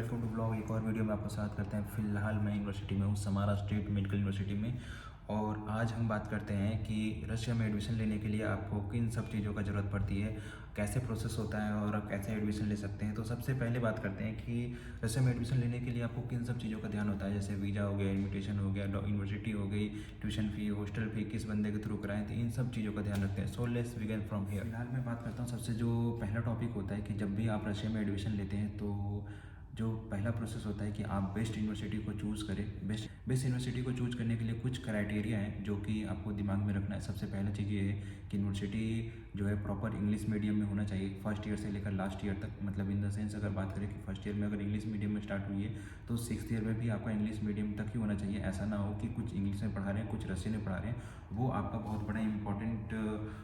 Welcome to blog. एक और video में आपका स्वागत करते हैं। फ़िलहाल मैं यूनिवर्सिटी में हूँ, समारा स्टेट मेडिकल यूनिवर्सिटी में। और आज हम बात करते हैं कि रशिया में एडमिशन लेने के लिए आपको किन सब चीज़ों का ज़रूरत पड़ती है, कैसे प्रोसेस होता है और आप कैसे एडमिशन ले सकते हैं। तो सबसे पहले बात करते हैं कि रशिया में एडमिशन लेने के लिए आपको किन सब चीज़ों का ध्यान होता है। जैसे वीज़ा हो गया, इन्विटेशन हो गया, यूनिवर्सिटी हो गई, ट्यूशन फ़ी, हॉस्टल फ़ी किस बंदे के थ्रू कराएं, तो इन सब चीज़ों का ध्यान रखते हैं। So let's begin from here. फिलहाल मैं बात करता हूँ, सबसे जो पहला टॉपिक होता है कि जब भी आप रशिया में एडमिशन लेते हैं तो जो पहला प्रोसेस होता है कि आप बेस्ट यूनिवर्सिटी को चूज़ करें। बेस्ट यूनिवर्सिटी को चूज़ करने के लिए कुछ क्राइटेरिया हैं जो कि आपको दिमाग में रखना है। सबसे पहला चीज़ ये है कि यूनिवर्सिटी जो है प्रॉपर इंग्लिश मीडियम में होना चाहिए, फर्स्ट ईयर से लेकर लास्ट ईयर तक। मतलब इन द सेंस अगर बात करें कि फर्स्ट ईयर में अगर इंग्लिश मीडियम में स्टार्ट हुई है तो सिक्स्थ ईयर में भी आपका इंग्लिश मीडियम तक ही होना चाहिए। ऐसा ना हो कि कुछ इंग्लिश में पढ़ा रहे हैं, कुछ रशियन में पढ़ा रहे हैं। वो आपका बहुत बड़ा इंपॉर्टेंट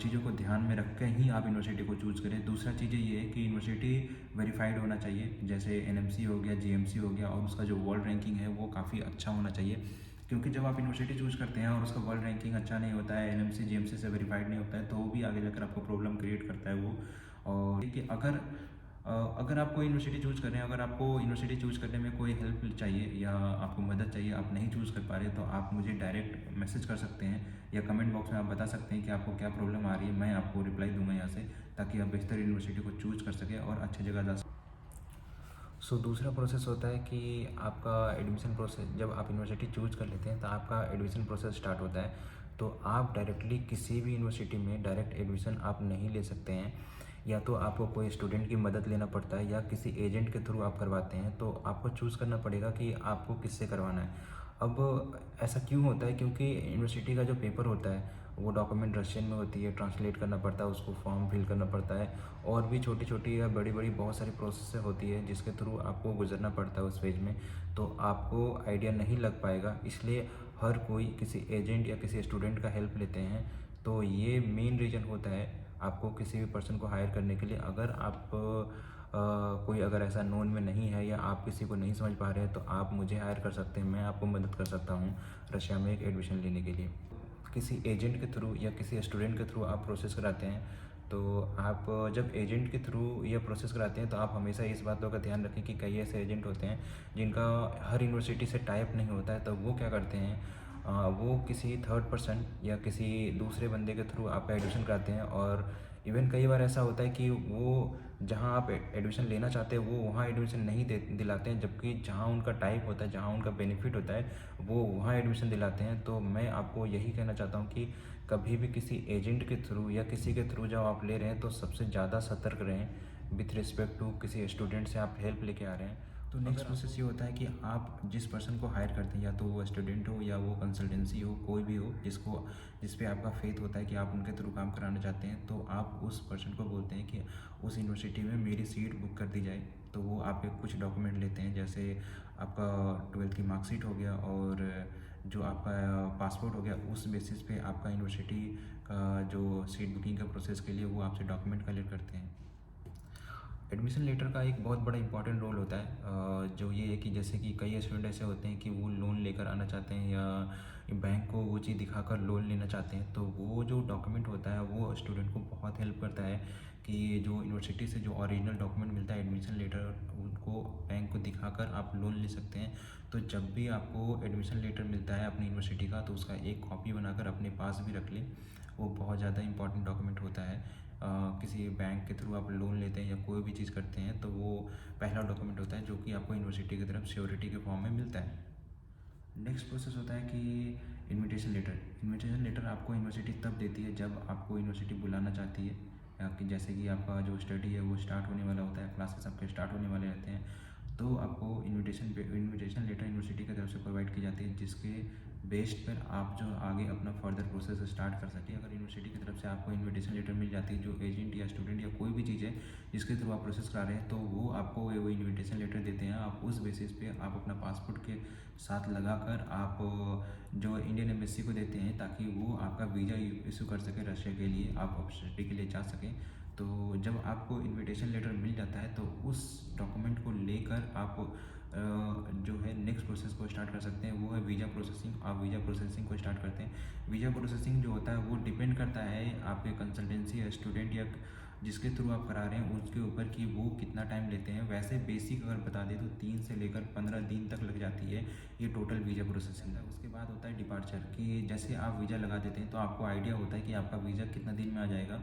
चीज़ों को ध्यान में रख के ही आप यूनिवर्सिटी को चूज़ करें। दूसरा चीज़ ये है कि यूनिवर्सिटी वेरीफाइड होना चाहिए, जैसे एनएमसी हो गया, जीएमसी हो गया, और उसका जो वर्ल्ड रैंकिंग है वो काफ़ी अच्छा होना चाहिए। क्योंकि जब आप यूनिवर्सिटी चूज़ करते हैं और उसका वर्ल्ड रैंकिंग अच्छा नहीं होता है, एनएमसी जीएमसी से वेरीफाइड नहीं होता है, तो वो भी आगे जाकर आपको प्रॉब्लम क्रिएट करता है वो। और देखिए, अगर आप कोई यूनिवर्सिटी चूज़ कर रहे हैं, अगर आपको यूनिवर्सिटी चूज़ करने में कोई हेल्प चाहिए या आपको मदद चाहिए, आप नहीं चूज़ कर पा रहे, तो आप मुझे डायरेक्ट मैसेज कर सकते हैं या कमेंट बॉक्स में आप बता सकते हैं कि आपको क्या प्रॉब्लम आ रही है। मैं आपको रिप्लाई दूंगा यहाँ से, ताकि आप बेहतर यूनिवर्सिटी को चूज़ कर सकें और अच्छी जगह जा सकें। सो दूसरा प्रोसेस होता है कि आपका एडमिशन प्रोसेस, जब आप यूनिवर्सिटी चूज़ कर लेते हैं तो आपका एडमिशन प्रोसेस स्टार्ट होता है। तो आप डायरेक्टली किसी भी यूनिवर्सिटी में डायरेक्ट एडमिशन आप नहीं ले सकते हैं, या तो आपको कोई स्टूडेंट की मदद लेना पड़ता है या किसी एजेंट के थ्रू आप करवाते हैं। तो आपको चूज़ करना पड़ेगा कि आपको किससे करवाना है। अब ऐसा क्यों होता है? क्योंकि यूनिवर्सिटी का जो पेपर होता है वो डॉक्यूमेंट रशियन में होती है, ट्रांसलेट करना पड़ता है, उसको फॉर्म फिल करना पड़ता है, और भी छोटी छोटी या बड़ी बड़ी बहुत सारी प्रोसेस होती है जिसके थ्रू आपको गुजरना पड़ता है उस पेज में। तो आपको आइडिया नहीं लग पाएगा, इसलिए हर कोई किसी एजेंट या किसी स्टूडेंट का हेल्प लेते हैं। तो ये मेन रीज़न होता है आपको किसी भी पर्सन को हायर करने के लिए। अगर आप कोई अगर ऐसा नोन में नहीं है या आप किसी को नहीं समझ पा रहे हैं तो आप मुझे हायर कर सकते हैं, मैं आपको मदद कर सकता हूँ रशिया में एक एडमिशन लेने के लिए। किसी एजेंट के थ्रू या किसी स्टूडेंट के थ्रू आप प्रोसेस कराते हैं, तो आप जब एजेंट के थ्रू ये प्रोसेस कराते हैं तो आप हमेशा इस बातों का ध्यान रखें कि कई ऐसे एजेंट होते हैं जिनका हर यूनिवर्सिटी से टाइप नहीं होता है। तो वो क्या करते हैं, वो किसी थर्ड पर्सन या किसी दूसरे बंदे के थ्रू आपका एडमिशन कराते हैं। और इवन कई बार ऐसा होता है कि वो जहाँ आप एडमिशन लेना चाहते हैं वो वहाँ एडमिशन नहीं दिलाते हैं, जबकि जहाँ उनका टाइप होता है, जहाँ उनका बेनिफिट होता है, वो वहाँ एडमिशन दिलाते हैं। तो मैं आपको यही कहना चाहता हूँ कि कभी भी किसी एजेंट के थ्रू या किसी के थ्रू जब आप ले रहे हैं तो सबसे ज़्यादा सतर्क रहें विथ रिस्पेक्ट टू किसी स्टूडेंट से आप हेल्प लेके आ रहे हैं। तो नेक्स्ट प्रोसेस ये होता है कि आप जिस पर्सन को हायर करते हैं, या तो वो स्टूडेंट हो या वो कंसल्टेंसी हो, कोई भी हो जिस पे आपका फेथ होता है कि आप उनके थ्रू काम कराना चाहते हैं, तो आप उस पर्सन को बोलते हैं कि उस यूनिवर्सिटी में मेरी सीट बुक कर दी जाए। तो वो आपके कुछ डॉक्यूमेंट लेते हैं, जैसे आपका 12th की मार्कशीट हो गया और जो आपका पासपोर्ट हो गया। उस बेसिस पे आपका यूनिवर्सिटी का जो सीट बुकिंग का प्रोसेस के लिए वो आपसे डॉक्यूमेंट कलेक्ट करते हैं। एडमिशन लेटर का एक बहुत बड़ा इंपॉर्टेंट रोल होता है, जो ये है कि जैसे कि कई स्टूडेंट ऐसे होते हैं कि वो लोन लेकर आना चाहते हैं या बैंक को वो चीज़ दिखाकर लोन लेना चाहते हैं। तो वो जो डॉक्यूमेंट होता है वो स्टूडेंट को बहुत हेल्प करता है कि जो यूनिवर्सिटी से जो ओरिजिनल डॉक्यूमेंट मिलता है एडमिशन लेटर, उनको बैंक को दिखाकर आप लोन ले सकते हैं। तो जब भी आपको एडमिशन लेटर मिलता है अपनी यूनिवर्सिटी का, तो उसका एक कॉपी बनाकर अपने पास भी रख लें। वो बहुत ज़्यादा इंपॉर्टेंट डॉक्यूमेंट होता है। किसी बैंक के थ्रू आप लोन लेते हैं या कोई भी चीज़ करते हैं तो वो पहला डॉक्यूमेंट होता है जो कि आपको यूनिवर्सिटी की तरफ श्योरिटी के फॉर्म में मिलता है। नेक्स्ट प्रोसेस होता है कि इनविटेशन लेटर। इनविटेशन लेटर आपको यूनिवर्सिटी तब देती है जब आपको यूनिवर्सिटी बुलाना चाहती है, या कि जैसे कि आपका जो स्टडी है वो स्टार्ट होने वाला होता है, क्लासेस आपके स्टार्ट होने वाले रहते हैं, तो आपको इनविटेशन लेटर यूनिवर्सिटी की तरफ से प्रोवाइड की जाती है, जिसके बेस्ड पर आप जो आगे अपना फर्दर प्रोसेस स्टार्ट कर सकें। अगर यूनिवर्सिटी की तरफ से आपको इनविटेशन लेटर मिल जाती है, जो एजेंट या स्टूडेंट या कोई भी चीज़ है जिसके थ्रू आप प्रोसेस करा रहे हैं, तो वो आपको वो इनविटेशन लेटर देते हैं। आप उस बेसिस पे आप अपना पासपोर्ट के साथ लगाकर आप जो इंडियन एम्बेसी को देते हैं, ताकि वो आपका वीज़ा इशू कर सके रशिया के लिए, आप स्टडी के लिए जा सकें। तो जब आपको इनविटेशन लेटर मिल जाता है तो उस डॉक्यूमेंट को लेकर आप जो है नेक्स्ट प्रोसेस को स्टार्ट कर सकते हैं, वो है वीज़ा प्रोसेसिंग। आप वीज़ा प्रोसेसिंग को स्टार्ट करते हैं। वीज़ा प्रोसेसिंग जो होता है वो डिपेंड करता है आपके कंसल्टेंसी या स्टूडेंट या जिसके थ्रू आप करा रहे हैं उसके ऊपर कि वो कितना टाइम लेते हैं। वैसे बेसिक अगर बता दें तो 3 से लेकर 15 दिन तक लग जाती है ये टोटल वीज़ा प्रोसेसिंग है। उसके बाद होता है डिपार्चर, कि जैसे आप वीज़ा लगा देते हैं तो आपको आइडिया होता है कि आपका वीज़ा कितना दिन में आ जाएगा।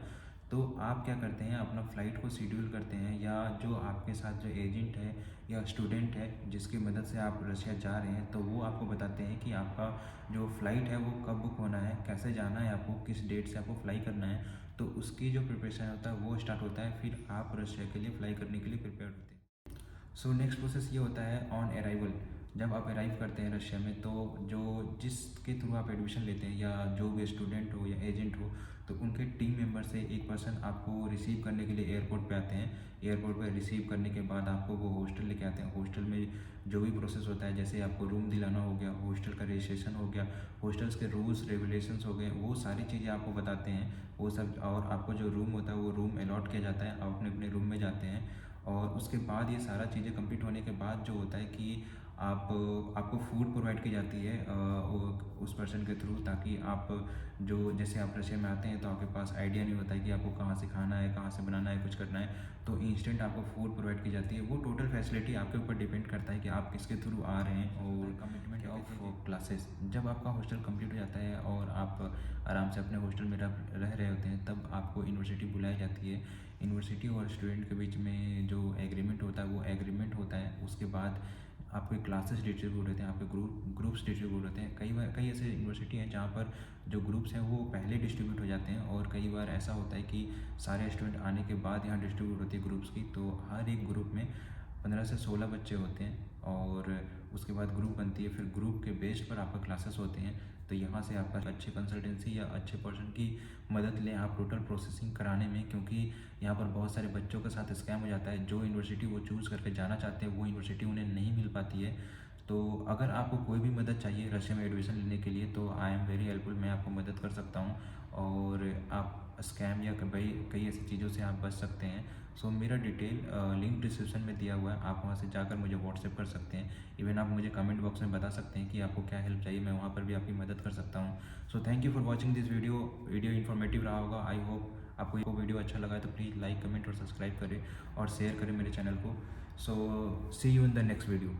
तो आप क्या करते हैं, अपना फ़्लाइट को शेड्यूल करते हैं, या जो आपके साथ जो एजेंट है या स्टूडेंट है जिसकी मदद से आप रशिया जा रहे हैं, तो वो आपको बताते हैं कि आपका जो फ़्लाइट है वो कब बुक होना है, कैसे जाना है आपको, किस डेट से आपको फ़्लाई करना है। तो उसकी जो प्रिपरेशन होता है वो स्टार्ट होता है, फिर आप रशिया के लिए फ़्लाई करने के लिए प्रिपेयर होते हैं। सो नेक्स्ट प्रोसेस ये होता है ऑन अराइवल। जब आप अराइव करते हैं रशिया में, तो जो जिसके थ्रू आप एडमिशन लेते हैं, या जो भी स्टूडेंट हो या एजेंट हो, तो उनके टीम मेंबर से एक पर्सन आपको रिसीव करने के लिए एयरपोर्ट पे आते हैं। एयरपोर्ट पे रिसीव करने के बाद आपको वो हॉस्टल लेके आते हैं। हॉस्टल में जो भी प्रोसेस होता है, जैसे आपको रूम दिलाना हो गया, हॉस्टल का रजिस्ट्रेशन हो गया, हॉस्टल्स के रूल्स रेगुलेशंस हो गए, वो सारी चीज़ें आपको बताते हैं वो सब। और आपको जो रूम होता है वो रूम अलॉट किया जाता है, आप अपने अपने रूम में जाते हैं। और उसके बाद ये सारा चीज़ें कंप्लीट होने के बाद जो होता है कि आपको फूड प्रोवाइड की जाती है उस पर्सन के थ्रू, ताकि आप जो जैसे आप रशिया में आते हैं तो आपके पास आइडिया नहीं होता है कि आपको कहाँ से खाना है, कहाँ से बनाना है, कुछ करना है। तो इंस्टेंट आपको फूड प्रोवाइड की जाती है। वो टोटल फैसिलिटी आपके ऊपर डिपेंड करता है कि आप किसके थ्रू आ रहे हैं। और कमिटमेंट ऑफ क्लासेस, जब आपका हॉस्टल कंप्लीट हो जाता है और आप आराम से अपने हॉस्टल में रह रहे होते हैं, तब आपको यूनिवर्सिटी बुलाई जाती है। यूनिवर्सिटी और स्टूडेंट के बीच में जो एग्रीमेंट होता है वो एग्रीमेंट होता है। उसके बाद आपके क्लासेस डिस्ट्रीब्यूट होते हैं, आपके ग्रुप्स डिस्ट्रीब्यूट होते हैं। कई ऐसे यूनिवर्सिटी हैं जहाँ पर जो ग्रुप्स हैं वो पहले डिस्ट्रीब्यूट हो जाते हैं, और कई बार ऐसा होता है कि सारे स्टूडेंट आने के बाद यहाँ डिस्ट्रीब्यूट होती है ग्रुप्स की। तो हर एक ग्रुप में 15 से 16 बच्चे होते हैं, और उसके बाद ग्रुप बनती है। फिर ग्रुप के बेस पर आपका क्लासेस होते हैं। तो यहाँ से आपका अच्छे कंसल्टेंसी या अच्छे पर्सन की मदद लें आप टोटल प्रोसेसिंग कराने में, क्योंकि यहाँ पर बहुत सारे बच्चों के साथ स्कैम हो जाता है। जो यूनिवर्सिटी वो चूज़ करके जाना चाहते हैं वो यूनिवर्सिटी उन्हें नहीं मिल पाती है। तो अगर आपको कोई भी मदद चाहिए रशिया में एडमिशन लेने के लिए, तो आई एम वेरी हेल्पफुल, मैं आपको मदद कर सकता हूँ। और आप स्कैम या कई ऐसी चीज़ों से आप बच सकते हैं। सो मेरा डिटेल लिंक डिस्क्रिप्शन में दिया हुआ है, आप वहाँ से जाकर मुझे व्हाट्सएप कर सकते हैं। इवन आप मुझे कमेंट बॉक्स में बता सकते हैं कि आपको क्या हेल्प चाहिए, मैं वहाँ पर भी आपकी मदद कर सकता हूँ। So thank you for watching this video informative रहा होगा। आई होप आपको ये वीडियो अच्छा लगा है, तो प्लीज़ लाइक, कमेंट और सब्सक्राइब करें और शेयर करें मेरे चैनल को। So see you in the next video.